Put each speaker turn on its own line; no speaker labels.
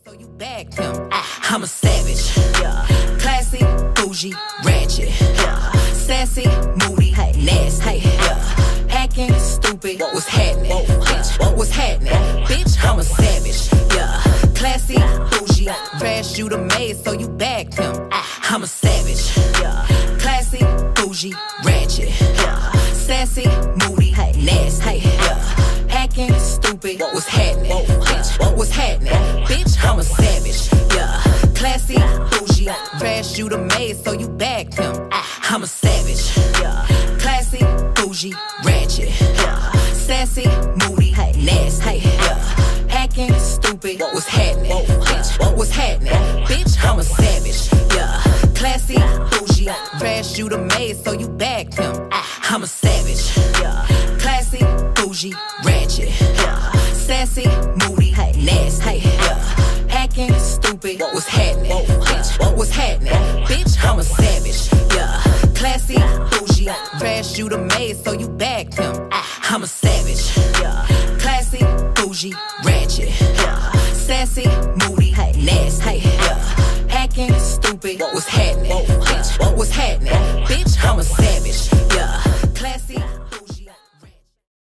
So you bagged him. I'm a savage. Classy, bougie, ratchet. Sassy, moody, nasty. Hacking, stupid. What's happening? Bitch, what's happening? Bitch, I'm a savage. Classy, bougie, crashed you the maze, so you bagged him. I'm a savage. Classy, bougie, ratchet. Sassy, moody, nasty. Hacking, stupid. What's happening? Bitch, what's happening? Bitch, I'm a savage. Classy, bougie, crashed you the maze, so you bagged him. I'm a savage. Classy, bougie, ratchet. Sassy, moody, nasty. Hacking, stupid. What's happening? Bitch, what's happening? Bitch, I'm a savage. Classy, bougie, crashed you the maze, so you bagged him. I'm a savage. Classy, bougie, ratchet. Sassy, moody, nasty. Hacking, stupid. What's happening? Bitch, what's happening? Bitch, I'm a savage. Classy, bougie, crashed you the maze, so you bagged him. I'm a savage. Classy, bougie, ratchet. Sassy, moody, nasty. Hacking, stupid. What's happening?